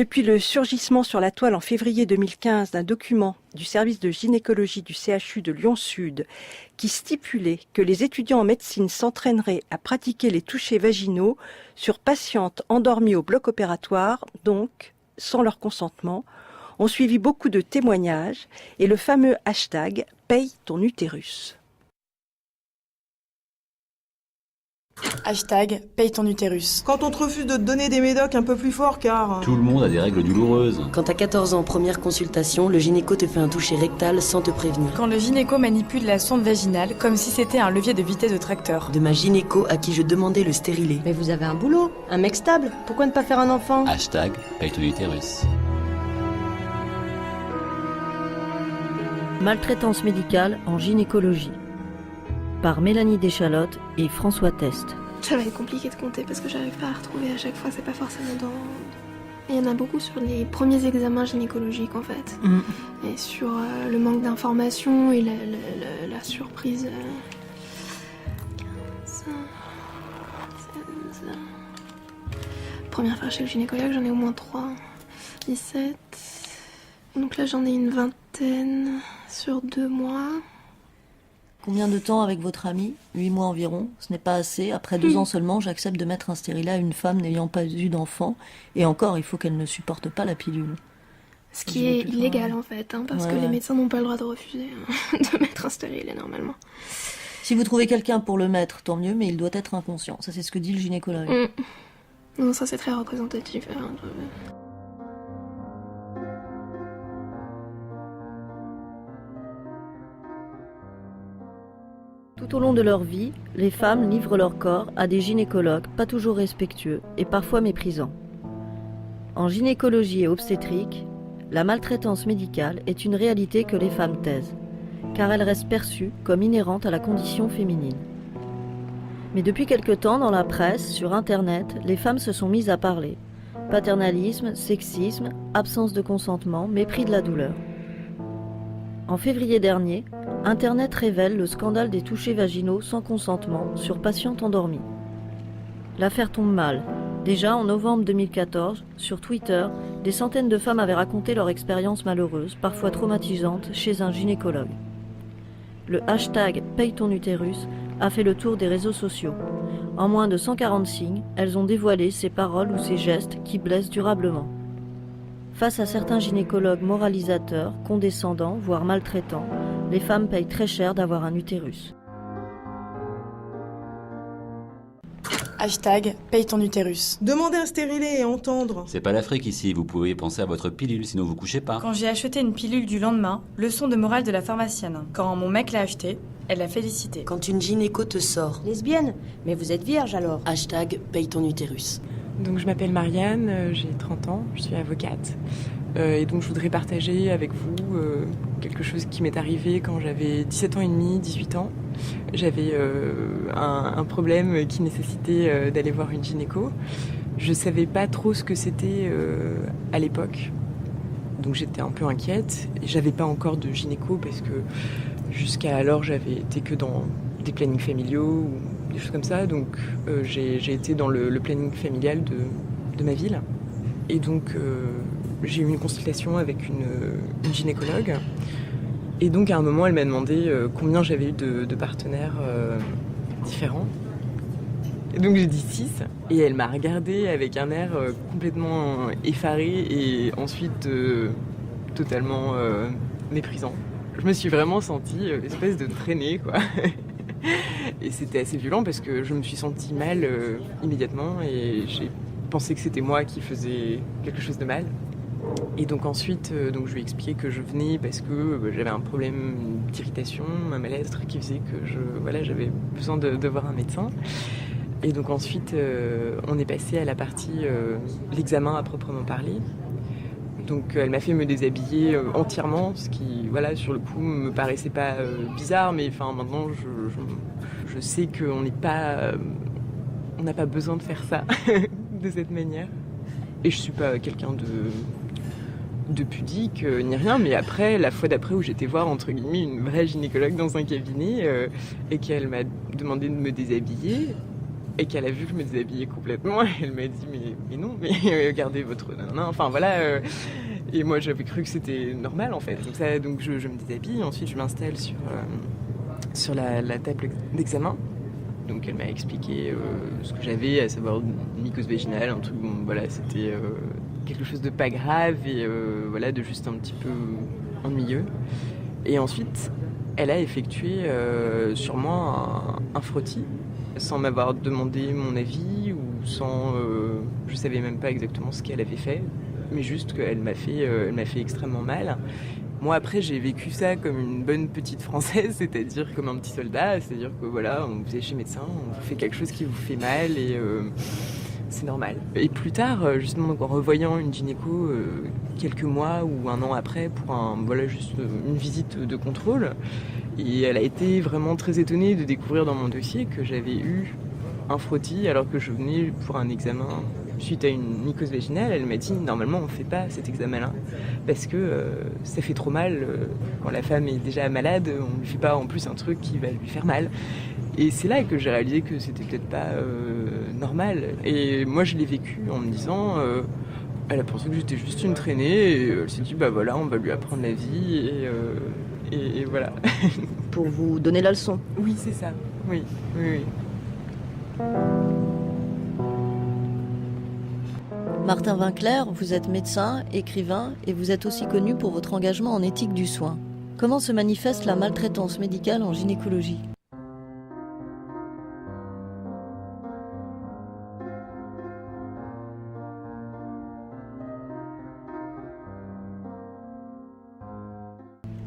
Depuis le surgissement sur la toile en février 2015 d'un document du service de gynécologie du CHU de Lyon-Sud qui stipulait que les étudiants en médecine s'entraîneraient à pratiquer les touchés vaginaux sur patientes endormies au bloc opératoire, donc sans leur consentement, ont suivi beaucoup de témoignages et le fameux hashtag « Paye ton utérus ». Hashtag paye ton utérus. Quand on te refuse de te donner des médocs un peu plus forts car... Tout le monde a des règles douloureuses. Quand t'as 14 ans, première consultation, le gynéco te fait un toucher rectal sans te prévenir. Quand le gynéco manipule la sonde vaginale comme si c'était un levier de vitesse de tracteur. De ma gynéco à qui je demandais le stérilet. Mais vous avez un boulot, un mec stable, pourquoi ne pas faire un enfant ? Hashtag paye ton utérus. Maltraitance médicale en gynécologie. Par Mélanie Deschalottes et François Test. Ça va être compliqué de compter parce que j'arrive pas à retrouver à chaque fois, c'est pas forcément dans... Il y en a beaucoup sur les premiers examens gynécologiques en fait. Et sur le manque d'informations et la surprise. 15, 16... Première fois chez le gynécologue, j'en ai au moins 3. 17... Donc là j'en ai une vingtaine sur 2 mois. Combien de temps avec votre ami ? 8 mois environ. Ce n'est pas assez. Après 2 ans seulement, j'accepte de mettre un stérilet à une femme n'ayant pas eu d'enfant. Et encore, il faut qu'elle ne supporte pas la pilule. Ce qui est illégal en fait, parce que les médecins n'ont pas le droit de refuser de mettre un stérilet normalement. Si vous trouvez quelqu'un pour le mettre, tant mieux, mais il doit être inconscient. Ça, c'est ce que dit le gynécologue. Non, ça c'est très représentatif. Tout au long de leur vie, les femmes livrent leur corps à des gynécologues pas toujours respectueux et parfois méprisants. En gynécologie et obstétrique, la maltraitance médicale est une réalité que les femmes taisent, car elle reste perçue comme inhérente à la condition féminine. Mais depuis quelque temps, dans la presse, sur Internet, les femmes se sont mises à parler. Paternalisme, sexisme, absence de consentement, mépris de la douleur. En février dernier, Internet révèle le scandale des touchés vaginaux sans consentement sur patientes endormies. L'affaire tombe mal. Déjà en novembre 2014, sur Twitter, des centaines de femmes avaient raconté leur expérience malheureuse, parfois traumatisante, chez un gynécologue. Le hashtag Paye ton utérus a fait le tour des réseaux sociaux. En moins de 140 signes, elles ont dévoilé ces paroles ou ces gestes qui blessent durablement. Face à certains gynécologues moralisateurs, condescendants, voire maltraitants, les femmes payent très cher d'avoir un utérus. Hashtag paye ton utérus. Demander un stérilet et entendre. C'est pas l'Afrique ici, vous pouvez penser à votre pilule, sinon vous couchez pas. Quand j'ai acheté une pilule du lendemain, leçon de morale de la pharmacienne. Quand mon mec l'a acheté, elle l'a félicité. Quand une gynéco te sort. Lesbienne ? Mais vous êtes vierge alors ? Hashtag paye ton utérus. Donc je m'appelle Marianne, j'ai 30 ans, je suis avocate. Et donc je voudrais partager avec vous quelque chose qui m'est arrivé quand j'avais 17 ans et demi, 18 ans. J'avais un problème qui nécessitait d'aller voir une gynéco. Je savais pas trop ce que c'était à l'époque. Donc j'étais un peu inquiète. Et j'avais pas encore de gynéco parce que jusqu'à alors j'avais été que dans des plannings familiaux ou des choses comme ça. Donc j'ai été dans le planning familial de ma ville. Et donc j'ai eu une consultation avec une gynécologue. Et donc à un moment, elle m'a demandé combien j'avais eu de partenaires différents. Et donc j'ai dit 6. Et elle m'a regardée avec un air complètement effaré et ensuite totalement méprisant. Je me suis vraiment sentie espèce de traînée, quoi. Et c'était assez violent parce que je me suis sentie mal immédiatement et j'ai pensé que c'était moi qui faisais quelque chose de mal. Et donc ensuite, donc je lui ai expliqué que je venais parce que j'avais un problème d'irritation, un mal-être qui faisait que j'avais besoin de voir un médecin. Et donc ensuite, on est passé à la partie l'examen à proprement parler. Donc elle m'a fait me déshabiller entièrement, ce qui, sur le coup, me paraissait pas bizarre, mais maintenant je sais qu'on n'est pas, on n'a pas besoin de faire ça de cette manière. Et je suis pas quelqu'un de pudique ni rien, mais après, la fois d'après où j'étais voir entre guillemets une vraie gynécologue dans un cabinet et qu'elle m'a demandé de me déshabiller, et qu'elle a vu que je me déshabillais complètement. Et elle m'a dit mais non, mais gardez votre nanana. Enfin voilà. Et moi j'avais cru que c'était normal en fait. Donc je me déshabille. Ensuite je m'installe sur la table d'examen. Donc elle m'a expliqué ce que j'avais, à savoir une mycose vaginale, un truc. Bon, voilà, c'était quelque chose de pas grave et voilà, de juste un petit peu ennuyeux. Et ensuite, elle a effectué sur moi un frottis, sans m'avoir demandé mon avis ou sans... je savais même pas exactement ce qu'elle avait fait, mais juste qu'elle m'a fait extrêmement mal. Moi, après, j'ai vécu ça comme une bonne petite Française, c'est-à-dire comme un petit soldat, c'est-à-dire que voilà, on vous est chez médecin, on vous fait quelque chose qui vous fait mal et c'est normal. Et plus tard, justement, donc, en revoyant une gynéco quelques mois ou un an après pour juste une visite de contrôle, et elle a été vraiment très étonnée de découvrir dans mon dossier que j'avais eu un frottis alors que je venais pour un examen suite à une mycose vaginale. Elle m'a dit normalement on ne fait pas cet examen-là parce que ça fait trop mal quand la femme est déjà malade, on ne lui fait pas en plus un truc qui va lui faire mal. Et c'est là que j'ai réalisé que c'était peut-être pas normal. Et moi je l'ai vécu en me disant elle a pensé que j'étais juste une traînée et elle s'est dit bah voilà, on va lui apprendre la vie et voilà. Pour vous donner la leçon. Oui, c'est ça. Oui. Martin Winkler, vous êtes médecin, écrivain et vous êtes aussi connu pour votre engagement en éthique du soin. Comment se manifeste la maltraitance médicale en gynécologie ?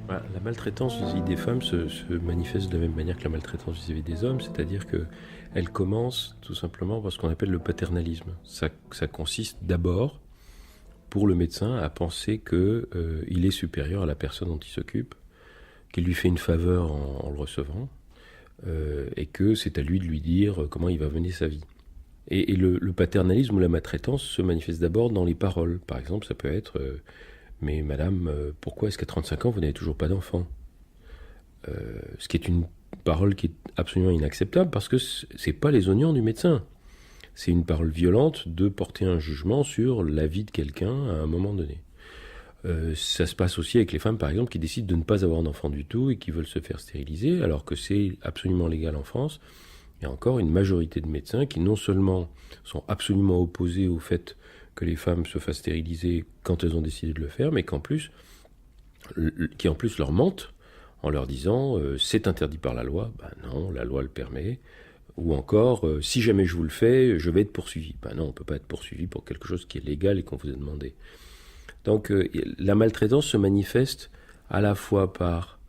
La maltraitance vis-à-vis des femmes se manifeste de la même manière que la maltraitance vis-à-vis des hommes, c'est-à-dire qu'elle commence tout simplement par ce qu'on appelle le paternalisme. Ça consiste d'abord, pour le médecin, à penser qu'il est supérieur à la personne dont il s'occupe, qu'il lui fait une faveur en le recevant, et que c'est à lui de lui dire comment il va mener sa vie. Et le paternalisme ou la maltraitance se manifeste d'abord dans les paroles. Par exemple, ça peut être... mais madame, pourquoi est-ce qu'à 35 ans, vous n'avez toujours pas d'enfant ? Ce qui est une parole qui est absolument inacceptable parce que ce n'est pas les oignons du médecin. C'est une parole violente de porter un jugement sur la vie de quelqu'un à un moment donné. Ça se passe aussi avec les femmes, par exemple, qui décident de ne pas avoir d'enfant du tout et qui veulent se faire stériliser, alors que c'est absolument légal en France. Il y a encore une majorité de médecins qui non seulement sont absolument opposés au fait que les femmes se fassent stériliser quand elles ont décidé de le faire, mais qui en plus leur mentent en leur disant c'est interdit par la loi. Ben non, la loi le permet. Ou encore si jamais je vous le fais, je vais être poursuivi. Ben non, on ne peut pas être poursuivi pour quelque chose qui est légal et qu'on vous a demandé. Donc la maltraitance se manifeste à la fois par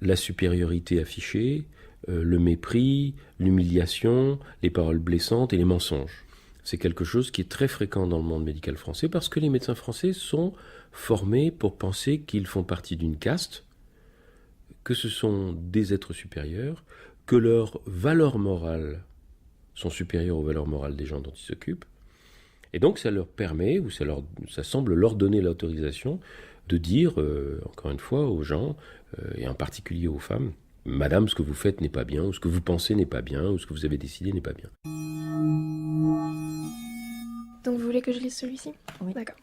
la supériorité affichée, le mépris, l'humiliation, les paroles blessantes et les mensonges. C'est quelque chose qui est très fréquent dans le monde médical français parce que les médecins français sont formés pour penser qu'ils font partie d'une caste, que ce sont des êtres supérieurs, que leurs valeurs morales sont supérieures aux valeurs morales des gens dont ils s'occupent. Et donc ça leur permet, ou ça semble leur donner l'autorisation de dire, encore une fois, aux gens, et en particulier aux femmes, « Madame, ce que vous faites n'est pas bien, ou ce que vous pensez n'est pas bien, ou ce que vous avez décidé n'est pas bien. » Donc vous voulez que je lise celui-ci ? Oui. D'accord.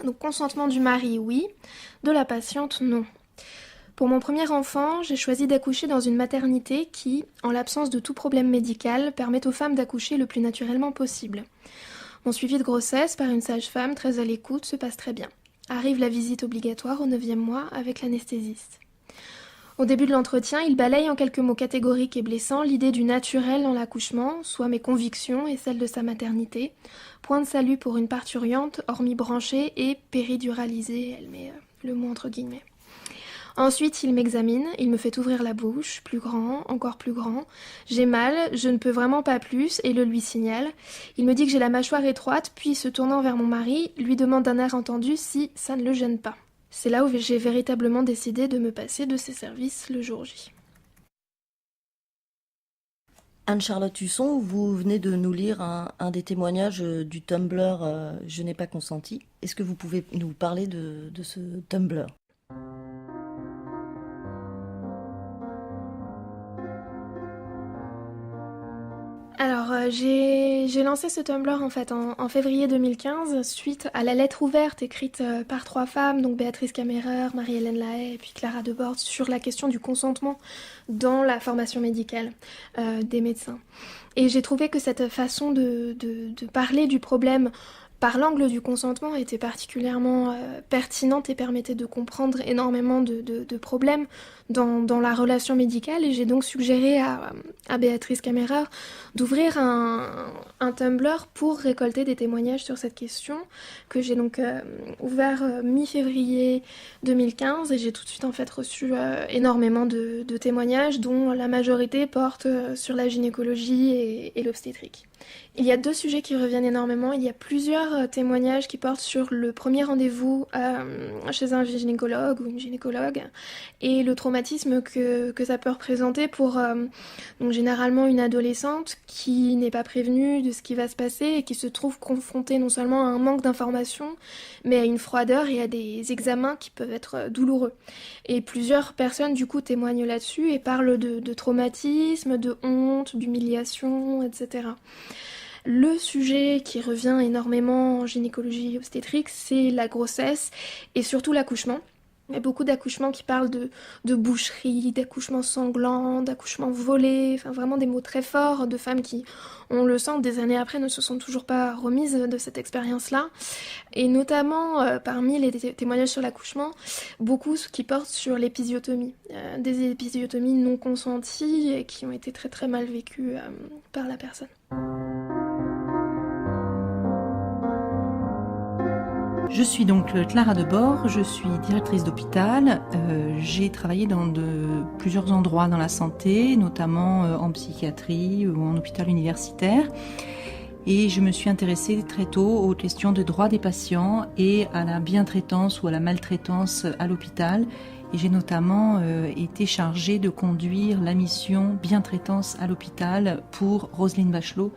Donc consentement du mari, oui. De la patiente, non. Pour mon premier enfant, j'ai choisi d'accoucher dans une maternité qui, en l'absence de tout problème médical, permet aux femmes d'accoucher le plus naturellement possible. Mon suivi de grossesse par une sage-femme très à l'écoute se passe très bien. Arrive la visite obligatoire au 9e mois avec l'anesthésiste. Au début de l'entretien, il balaye en quelques mots catégoriques et blessants l'idée du naturel dans l'accouchement, soit mes convictions et celles de sa maternité. Point de salut pour une parturiente, hormis branchée et périduralisée, elle met le mot entre guillemets. Ensuite, il m'examine, il me fait ouvrir la bouche, plus grand, encore plus grand. J'ai mal, je ne peux vraiment pas plus, et le lui signale. Il me dit que j'ai la mâchoire étroite, puis se tournant vers mon mari, lui demande d'un air entendu si ça ne le gêne pas. C'est là où j'ai véritablement décidé de me passer de ses services le jour J. Anne-Charlotte Husson, vous venez de nous lire un des témoignages du Tumblr « Je n'ai pas consenti ». Est-ce que vous pouvez nous parler de ce Tumblr ? Alors, j'ai lancé ce Tumblr en fait en février 2015 suite à la lettre ouverte écrite par 3 femmes, donc Béatrice Camerer, Marie-Hélène Lahaye et puis Clara Debord, sur la question du consentement dans la formation médicale des médecins. Et j'ai trouvé que cette façon de parler du problème par l'angle du consentement était particulièrement pertinente et permettait de comprendre énormément de problèmes dans la relation médicale, et j'ai donc suggéré à Béatrice Camerer d'ouvrir un Tumblr pour récolter des témoignages sur cette question, que j'ai donc ouvert mi-février 2015, et j'ai tout de suite en fait reçu énormément de témoignages, dont la majorité portent sur la gynécologie et l'obstétrique. Il y a 2 sujets qui reviennent énormément. Il y a plusieurs témoignages qui portent sur le premier rendez-vous chez un gynécologue ou une gynécologue et le traumatisme que ça peut représenter pour donc généralement une adolescente qui n'est pas prévenue de ce qui va se passer et qui se trouve confrontée non seulement à un manque d'information, mais à une froideur et à des examens qui peuvent être douloureux. Et plusieurs personnes du coup témoignent là-dessus et parlent de traumatisme, de honte, d'humiliation, etc. Le sujet qui revient énormément en gynécologie obstétrique, c'est la grossesse et surtout l'accouchement. Il y a beaucoup d'accouchements qui parlent de boucherie, d'accouchements sanglants, d'accouchements volés, enfin vraiment des mots très forts de femmes qui, on le sent, des années après ne se sont toujours pas remises de cette expérience-là. Et notamment, parmi les témoignages sur l'accouchement, beaucoup qui portent sur l'épisiotomie. Des épisiotomies non consenties et qui ont été très très mal vécues par la personne. Je suis donc Clara Debord, je suis directrice d'hôpital. J'ai travaillé dans plusieurs endroits dans la santé, notamment en psychiatrie ou en hôpital universitaire. Et je me suis intéressée très tôt aux questions de droits des patients et à la bientraitance ou à la maltraitance à l'hôpital. Et j'ai notamment été chargée de conduire la mission bientraitance à l'hôpital pour Roselyne Bachelot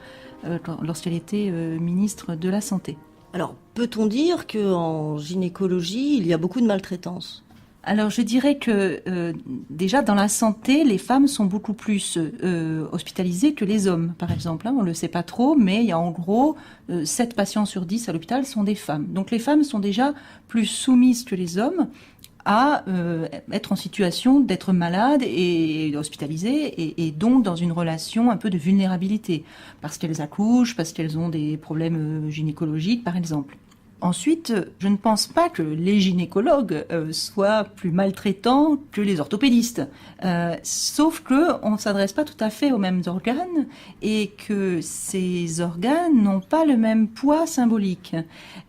lorsqu'elle était ministre de la Santé. Alors, peut-on dire qu'en gynécologie, il y a beaucoup de maltraitance ? Alors, je dirais que déjà dans la santé, les femmes sont beaucoup plus hospitalisées que les hommes, par exemple. On ne le sait pas trop, mais il y a en gros 7 patients sur 10 à l'hôpital sont des femmes. Donc les femmes sont déjà plus soumises que les hommes à être en situation d'être malade et hospitalisée et donc dans une relation un peu de vulnérabilité parce qu'elles accouchent, parce qu'elles ont des problèmes gynécologiques par exemple. Ensuite, je ne pense pas que les gynécologues soient plus maltraitants que les orthopédistes, sauf que on ne s'adresse pas tout à fait aux mêmes organes et que ces organes n'ont pas le même poids symbolique.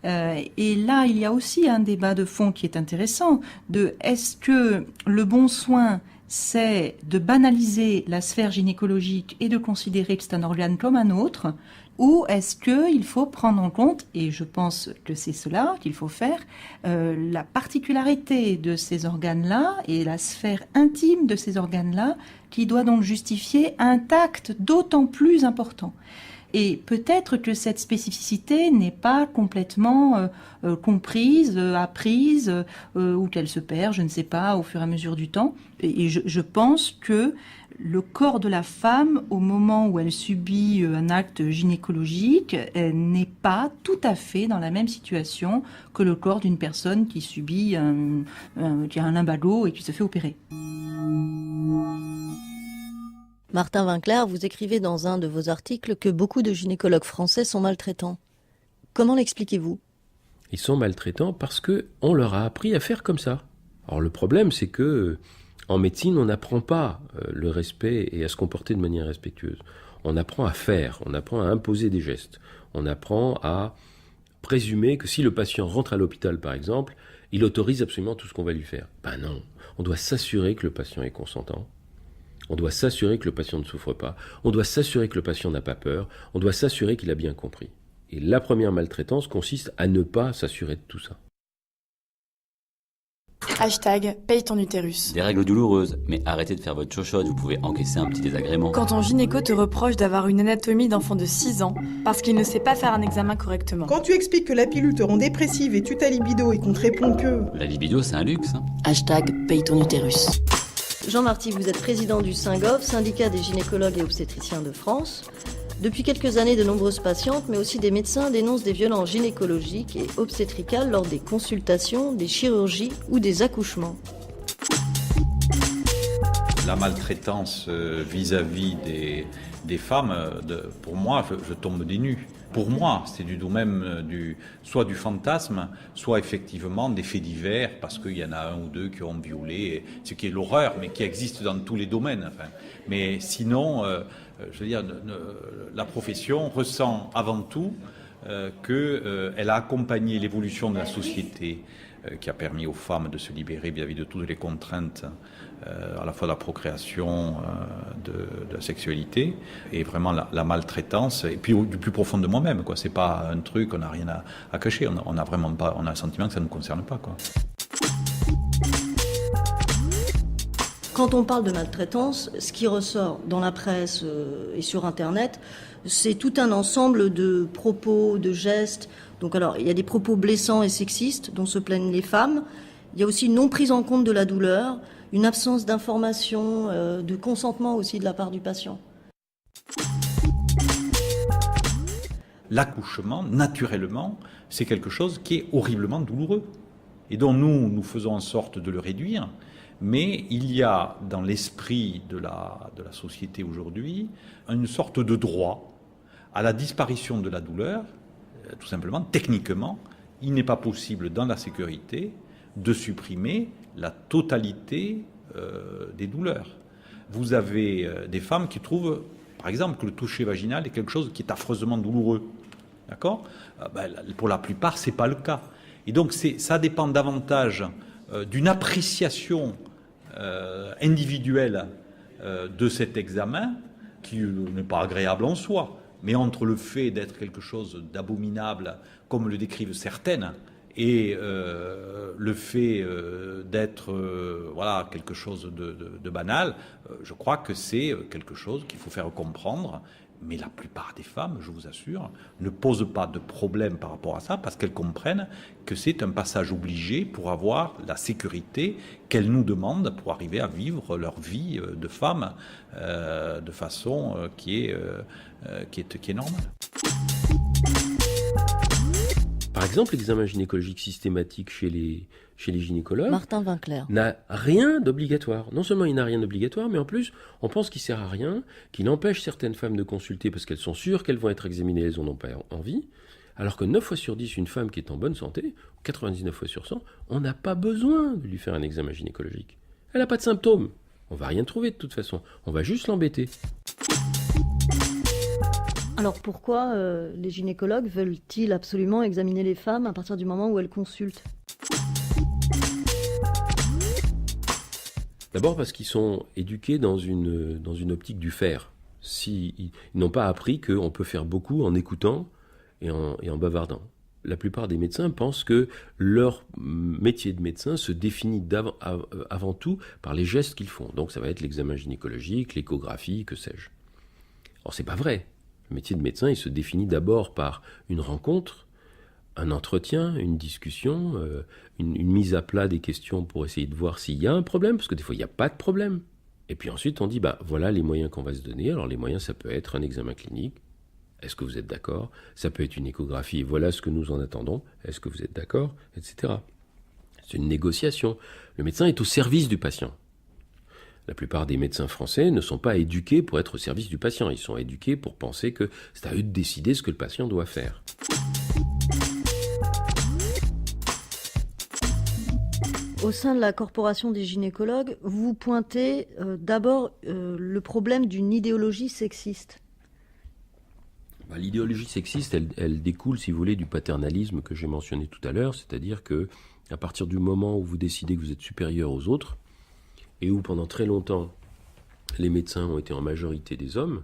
Et là, il y a aussi un débat de fond qui est intéressant, de est-ce que le bon soin c'est de banaliser la sphère gynécologique et de considérer que c'est un organe comme un autre, ou est-ce qu'il faut prendre en compte, et je pense que c'est cela qu'il faut faire, la particularité de ces organes-là et la sphère intime de ces organes-là, qui doit donc justifier un tact d'autant plus important. Et peut-être que cette spécificité n'est pas complètement comprise, apprise, ou qu'elle se perd, je ne sais pas, au fur et à mesure du temps. Et je pense que le corps de la femme, au moment où elle subit un acte gynécologique, n'est pas tout à fait dans la même situation que le corps d'une personne qui subit qui a un lumbago et qui se fait opérer. Martin Winkler, vous écrivez dans un de vos articles que beaucoup de gynécologues français sont maltraitants. Comment l'expliquez-vous ? Ils sont maltraitants parce qu'on leur a appris à faire comme ça. Alors le problème, c'est que en médecine, on n'apprend pas le respect et à se comporter de manière respectueuse. On apprend à faire, on apprend à imposer des gestes. On apprend à présumer que si le patient rentre à l'hôpital, par exemple, il autorise absolument tout ce qu'on va lui faire. Ben non, on doit s'assurer que le patient est consentant. On doit s'assurer que le patient ne souffre pas. On doit s'assurer que le patient n'a pas peur. On doit s'assurer qu'il a bien compris. Et la première maltraitance consiste à ne pas s'assurer de tout ça. #paye ton utérus. Des règles douloureuses, mais arrêtez de faire votre chochotte, vous pouvez encaisser un petit désagrément. Quand ton gynéco te reproche d'avoir une anatomie d'enfant de 6 ans parce qu'il ne sait pas faire un examen correctement. Quand tu expliques que la pilule te rend dépressive et tue ta libido et qu'on te répond que... La libido, c'est un luxe. #paye ton utérus. Jean Marty, vous êtes président du SYNGOF, syndicat des gynécologues et obstétriciens de France. Depuis quelques années, de nombreuses patientes, mais aussi des médecins, dénoncent des violences gynécologiques et obstétricales lors des consultations, des chirurgies ou des accouchements. La maltraitance vis-à-vis des femmes, pour moi, je tombe des nues. Pour moi, c'est du domaine soit du fantasme, soit effectivement des faits divers, parce qu'il y en a un ou deux qui ont violé, ce qui est l'horreur, mais qui existe dans tous les domaines. Enfin. Mais sinon, je veux dire, la profession ressent avant tout qu'elle a accompagné l'évolution de la société, qui a permis aux femmes de se libérer vis-à-vis de toutes les contraintes, à la fois de la procréation, de la sexualité, et vraiment la maltraitance, et puis du plus profond de moi-même, quoi. C'est pas un truc, on n'a rien à cacher, on a vraiment pas, on a le sentiment que ça ne nous concerne pas, quoi. Quand on parle de maltraitance, ce qui ressort dans la presse et sur Internet, c'est tout un ensemble de propos, de gestes. Donc alors, il y a des propos blessants et sexistes dont se plaignent les femmes. Il y a aussi une non prise en compte de la douleur, une absence d'information, de consentement aussi de la part du patient. L'accouchement, naturellement, c'est quelque chose qui est horriblement douloureux et dont nous faisons en sorte de le réduire. Mais il y a dans l'esprit de la société aujourd'hui une sorte de droit à la disparition de la douleur. Tout simplement, techniquement, il n'est pas possible dans la sécurité de supprimer la totalité des douleurs. Vous avez des femmes qui trouvent, par exemple, que le toucher vaginal est quelque chose qui est affreusement douloureux. D'accord ? Pour la plupart, ce n'est pas le cas. Et donc, ça dépend davantage d'une appréciation individuelle de cet examen qui n'est pas agréable en soi. Mais entre le fait d'être quelque chose d'abominable, comme le décrivent certaines, et le fait d'être quelque chose de banal, je crois que c'est quelque chose qu'il faut faire comprendre. Mais la plupart des femmes, je vous assure, ne posent pas de problème par rapport à ça parce qu'elles comprennent que c'est un passage obligé pour avoir la sécurité qu'elles nous demandent pour arriver à vivre leur vie de femme de façon qui est normale. Par exemple, l'examen gynécologique systématique chez les gynécologues Martin Winkler n'a rien d'obligatoire. Non seulement il n'a rien d'obligatoire, mais en plus, on pense qu'il ne sert à rien, qu'il empêche certaines femmes de consulter parce qu'elles sont sûres qu'elles vont être examinées, elles n'en ont pas envie, alors que 9 fois sur 10, une femme qui est en bonne santé, 99 fois sur 100, on n'a pas besoin de lui faire un examen gynécologique. Elle n'a pas de symptômes. On ne va rien trouver de toute façon. On va juste l'embêter. Alors pourquoi les gynécologues veulent-ils absolument examiner les femmes à partir du moment où elles consultent ? D'abord parce qu'ils sont éduqués dans une optique du faire. Ils n'ont pas appris qu'on peut faire beaucoup en écoutant et en bavardant. La plupart des médecins pensent que leur métier de médecin se définit avant tout par les gestes qu'ils font. Donc ça va être l'examen gynécologique, l'échographie, que sais-je. Or c'est pas vrai. Le métier de médecin, il se définit d'abord par une rencontre, un entretien, une discussion, une mise à plat des questions pour essayer de voir s'il y a un problème, parce que des fois, il n'y a pas de problème. Et puis ensuite, on dit, voilà les moyens qu'on va se donner. Alors les moyens, ça peut être un examen clinique. Est-ce que vous êtes d'accord ? Ça peut être une échographie. Et voilà ce que nous en attendons. Est-ce que vous êtes d'accord ? Etc. C'est une négociation. Le médecin est au service du patient. La plupart des médecins français ne sont pas éduqués pour être au service du patient. Ils sont éduqués pour penser que c'est à eux de décider ce que le patient doit faire. Au sein de la Corporation des gynécologues, vous pointez d'abord le problème d'une idéologie sexiste. L'idéologie sexiste, elle découle, si vous voulez, du paternalisme que j'ai mentionné tout à l'heure, c'est-à-dire que à partir du moment où vous décidez que vous êtes supérieur aux autres, et où pendant très longtemps, les médecins ont été en majorité des hommes,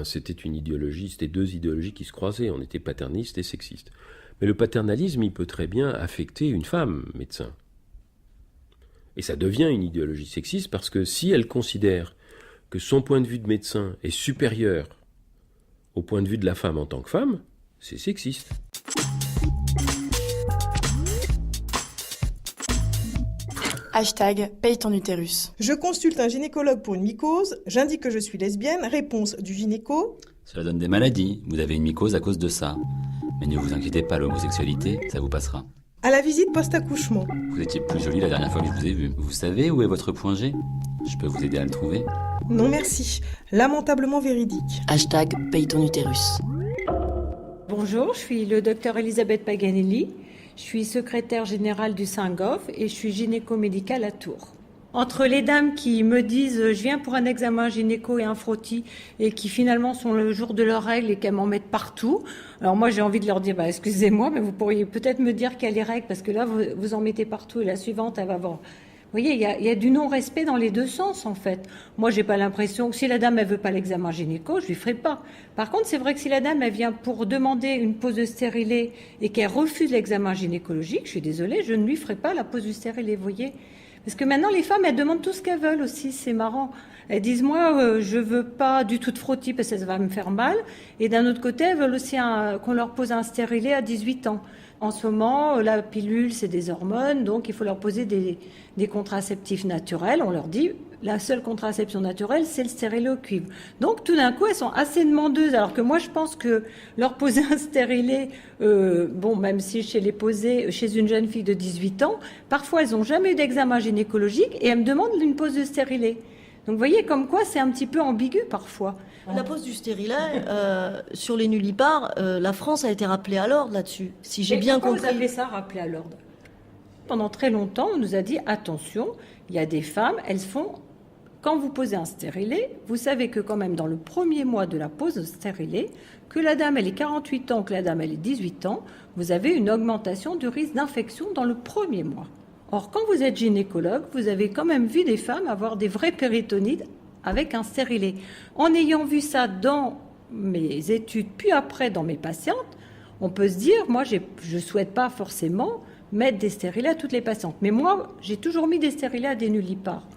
c'était deux idéologies qui se croisaient. On était paterniste et sexiste. Mais le paternalisme, il peut très bien affecter une femme médecin. Et ça devient une idéologie sexiste parce que si elle considère que son point de vue de médecin est supérieur au point de vue de la femme en tant que femme, c'est sexiste. Paye ton utérus. Je consulte un gynécologue pour une mycose, j'indique que je suis lesbienne, réponse du gynéco. Cela donne des maladies. Vous avez une mycose à cause de ça. Mais ne vous inquiétez pas, l'homosexualité, ça vous passera. À la visite post-accouchement. Vous étiez plus jolie la dernière fois que je vous ai vu. Vous savez où est votre point G? Je peux vous aider à le trouver? Non merci. Lamentablement véridique. Paye ton utérus. Bonjour, je suis le docteur Elisabeth Paganelli. Je suis secrétaire générale du Saint-Goff et je suis gynéco-médicale à Tours. Entre les dames qui me disent je viens pour un examen gynéco et un frottis et qui finalement sont le jour de leurs règles et qu'elles m'en mettent partout, alors moi j'ai envie de leur dire excusez-moi mais vous pourriez peut-être me dire quelle est les règles parce que là vous en mettez partout et la suivante elle va voir. Vous voyez, il y a du non-respect dans les deux sens, en fait. Moi, j'ai pas l'impression que si la dame, elle veut pas l'examen gynéco, je lui ferai pas. Par contre, c'est vrai que si la dame, elle vient pour demander une pose de stérilet et qu'elle refuse l'examen gynécologique, je suis désolée, je ne lui ferai pas la pose du stérilet, vous voyez. Parce que maintenant, les femmes, elles demandent tout ce qu'elles veulent aussi, c'est marrant. Elles disent, moi, je veux pas du tout de frottis parce que ça va me faire mal. Et d'un autre côté, elles veulent aussi qu'on leur pose un stérilet à 18 ans. En ce moment, la pilule, c'est des hormones, donc il faut leur poser des contraceptifs naturels. On leur dit, la seule contraception naturelle, c'est le stérilet au cuivre. Donc tout d'un coup, elles sont assez demandeuses, alors que moi, je pense que leur poser un stérilet, même si je l'ai posé chez une jeune fille de 18 ans, parfois, elles n'ont jamais eu d'examen gynécologique et elles me demandent une pose de stérilet. Donc vous voyez comme quoi c'est un petit peu ambigu parfois. La pose du stérilet, sur les nullipares, la France a été rappelée à l'ordre là-dessus. Si j'ai bien compris. Vous appelez ça rappeler à l'ordre? Pendant très longtemps, on nous a dit attention, il y a des femmes, elles font. Quand vous posez un stérilet, vous savez que quand même dans le premier mois de la pose de stérilet, que la dame elle est 48 ans, que la dame elle est 18 ans, vous avez une augmentation du risque d'infection dans le premier mois. Or, quand vous êtes gynécologue, vous avez quand même vu des femmes avoir des vrais péritonites avec un stérilet. En ayant vu ça dans mes études, puis après dans mes patientes, on peut se dire, moi, je ne souhaite pas forcément mettre des stérilets à toutes les patientes. Mais moi, j'ai toujours mis des stérilets à des nullipares.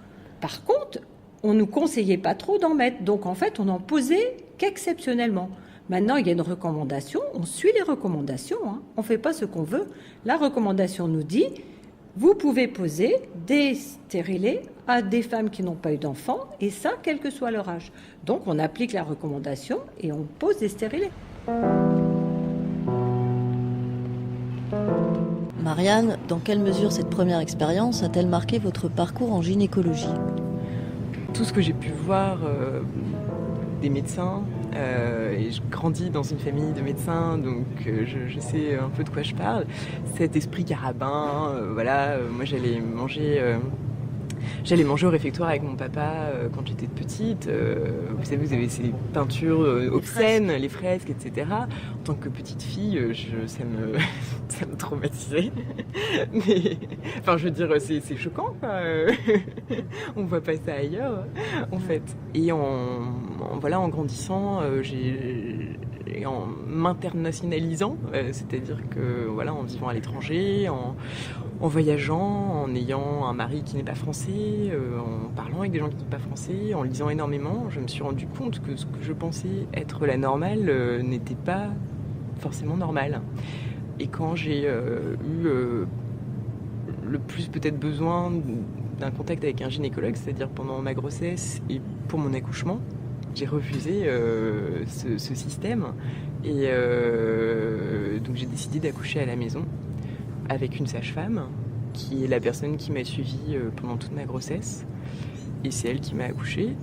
Par contre, on ne nous conseillait pas trop d'en mettre. Donc, en fait, on n'en posait qu'exceptionnellement. Maintenant, il y a une recommandation. On suit les recommandations. On ne fait pas ce qu'on veut. La recommandation nous dit... Vous pouvez poser des stérilets à des femmes qui n'ont pas eu d'enfants, et ça, quel que soit leur âge. Donc, on applique la recommandation et on pose des stérilets. Marianne, dans quelle mesure cette première expérience a-t-elle marqué votre parcours en gynécologie? Tout ce que j'ai pu voir des médecins, et je grandis dans une famille de médecins, donc je sais un peu de quoi je parle. Cet esprit carabin, moi j'allais manger au réfectoire avec mon papa quand j'étais petite. Vous savez, vous avez ces peintures obscènes, les fresques, etc. En tant que petite fille, ça me traumatisait. Mais, enfin, je veux dire, c'est choquant, quoi. On voit pas ça ailleurs, en fait. Et en grandissant, et en m'internationalisant, c'est-à-dire que en vivant à l'étranger, en voyageant, en ayant un mari qui n'est pas français, en parlant avec des gens qui ne sont pas français, en lisant énormément, je me suis rendu compte que ce que je pensais être la normale n'était pas forcément normal. Et quand j'ai eu le plus peut-être besoin d'un contact avec un gynécologue, c'est-à-dire pendant ma grossesse et pour mon accouchement, j'ai refusé ce système et donc j'ai décidé d'accoucher à la maison avec une sage-femme qui est la personne qui m'a suivie pendant toute ma grossesse, et c'est elle qui m'a accouchée,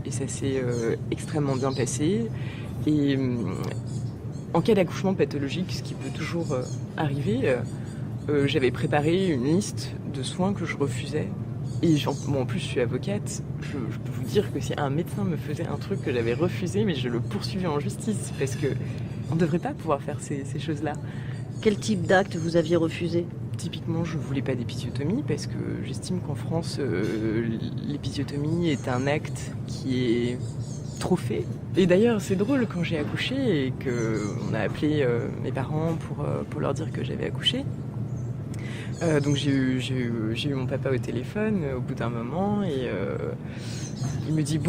et ça s'est extrêmement bien passé. Et en cas d'accouchement pathologique, ce qui peut toujours arriver, j'avais préparé une liste de soins que je refusais. Et en plus, je suis avocate, je peux vous dire que si un médecin me faisait un truc que j'avais refusé, mais je le poursuivais en justice, parce qu'on ne devrait pas pouvoir faire ces choses-là. Quel type d'acte vous aviez refusé? Typiquement, je ne voulais pas d'épisiotomie, parce que j'estime qu'en France, l'épisiotomie est un acte qui est trop fait. Et d'ailleurs, c'est drôle, quand j'ai accouché et qu'on a appelé mes parents pour leur dire que j'avais accouché, donc j'ai eu mon papa au téléphone au bout d'un moment, et il me dit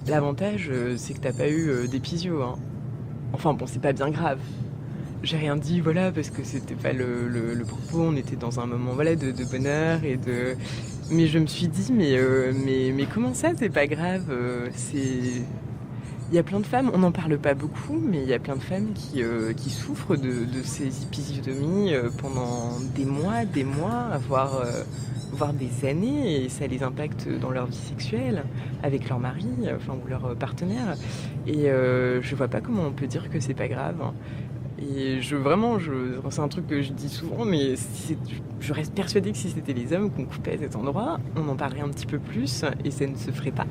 l'avantage c'est que t'as pas eu d'épisio, hein. Enfin bon, c'est pas bien grave. J'ai rien dit, voilà, parce que c'était pas le propos. On était dans un moment, voilà, de bonheur et de. Mais je me suis dit, mais comment ça, c'est pas grave. Il y a plein de femmes, on n'en parle pas beaucoup, mais il y a plein de femmes qui souffrent de ces épisiotomies pendant des mois, voire des années, et ça les impacte dans leur vie sexuelle, avec leur mari, ou leur partenaire. Et je vois pas comment on peut dire que c'est pas grave. Et c'est un truc que je dis souvent, mais je reste persuadée que si c'était les hommes qu'on coupait cet endroit, on en parlerait un petit peu plus, et ça ne se ferait pas.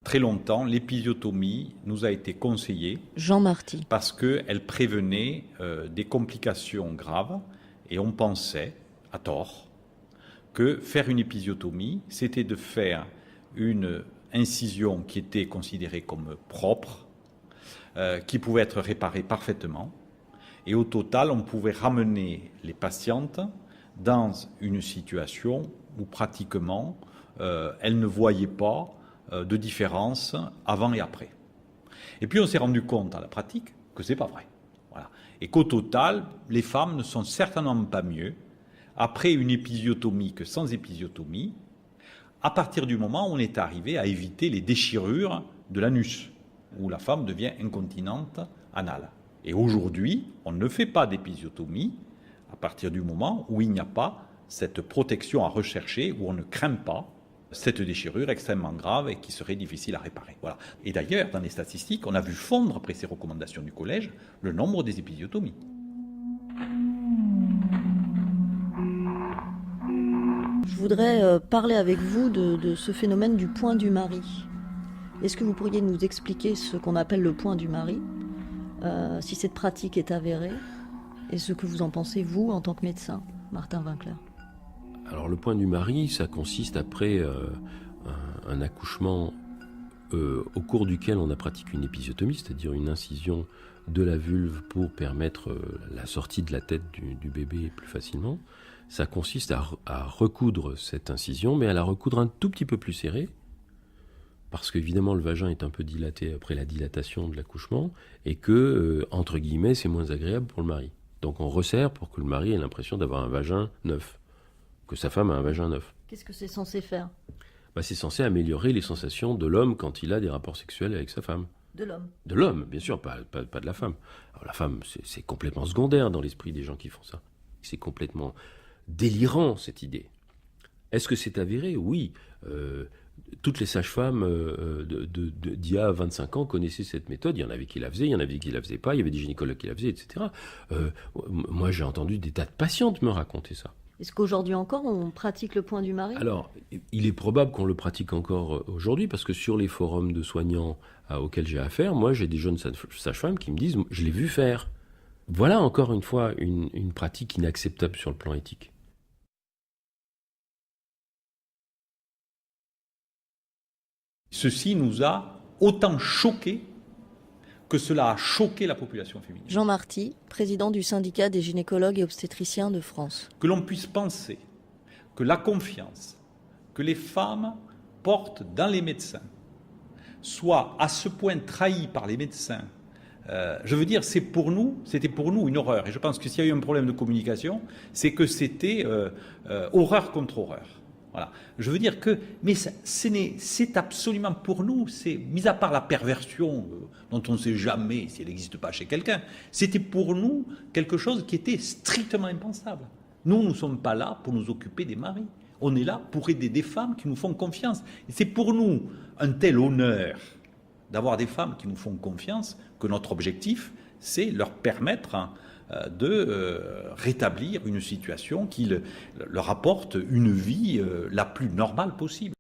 Très longtemps, l'épisiotomie nous a été conseillée. Jean Marty. Parce qu'elle prévenait des complications graves, et on pensait, à tort, que faire une épisiotomie, c'était de faire une incision qui était considérée comme propre, qui pouvait être réparée parfaitement, et au total, on pouvait ramener les patientes dans une situation où pratiquement elles ne voyaient pas de différence avant et après. Et puis on s'est rendu compte à la pratique que c'est pas vrai. Voilà. Et qu'au total, les femmes ne sont certainement pas mieux après une épisiotomie que sans épisiotomie, à partir du moment où on est arrivé à éviter les déchirures de l'anus, où la femme devient incontinente anale. Et aujourd'hui, on ne fait pas d'épisiotomie à partir du moment où il n'y a pas cette protection à rechercher, où on ne craint pas cette déchirure extrêmement grave et qui serait difficile à réparer. Voilà. Et d'ailleurs, dans les statistiques, on a vu fondre, après ces recommandations du collège, le nombre des épisiotomies. Je voudrais parler avec vous de ce phénomène du point du mari. Est-ce que vous pourriez nous expliquer ce qu'on appelle le point du mari, si cette pratique est avérée, et ce que vous en pensez, vous, en tant que médecin, Martin Winkler? Alors le point du mari, ça consiste après un accouchement au cours duquel on a pratiqué une épisiotomie, c'est-à-dire une incision de la vulve pour permettre la sortie de la tête du bébé plus facilement. Ça consiste à recoudre cette incision, mais à la recoudre un tout petit peu plus serrée, parce qu'évidemment le vagin est un peu dilaté après la dilatation de l'accouchement, et que, entre guillemets, c'est moins agréable pour le mari. Donc on resserre pour que le mari ait l'impression d'avoir un vagin neuf, que sa femme a un vagin neuf. Qu'est-ce que c'est censé faire ? C'est censé améliorer les sensations de l'homme quand il a des rapports sexuels avec sa femme. De l'homme. De l'homme, bien sûr, pas de la femme. Alors la femme, c'est complètement secondaire dans l'esprit des gens qui font ça. C'est complètement délirant, cette idée. Est-ce que c'est avéré ? Oui. Toutes les sages-femmes d'il y a 25 ans connaissaient cette méthode. Il y en avait qui la faisaient, il y en avait qui la faisaient pas, il y avait des gynécologues qui la faisaient, etc. Moi, j'ai entendu des tas de patientes me raconter ça. Est-ce qu'aujourd'hui encore, on pratique le point du mari ? Alors, il est probable qu'on le pratique encore aujourd'hui, parce que sur les forums de soignants auxquels j'ai affaire, moi, j'ai des jeunes sages-femmes qui me disent « je l'ai vu faire ». Voilà encore une fois une pratique inacceptable sur le plan éthique. Ceci nous a autant choqués que cela a choqué la population féminine. Jean Marty, président du syndicat des gynécologues et obstétriciens de France. Que l'on puisse penser que la confiance que les femmes portent dans les médecins soit à ce point trahie par les médecins, je veux dire, c'était pour nous une horreur. Et je pense que s'il y a eu un problème de communication, c'est que c'était horreur contre horreur. Voilà. Je veux dire que, mais c'est absolument pour nous, mis à part la perversion dont on ne sait jamais si elle n'existe pas chez quelqu'un, c'était pour nous quelque chose qui était strictement impensable. Nous ne sommes pas là pour nous occuper des maris. On est là pour aider des femmes qui nous font confiance. Et c'est pour nous un tel honneur d'avoir des femmes qui nous font confiance que notre objectif, c'est leur permettre de rétablir une situation qui leur apporte une vie la plus normale possible.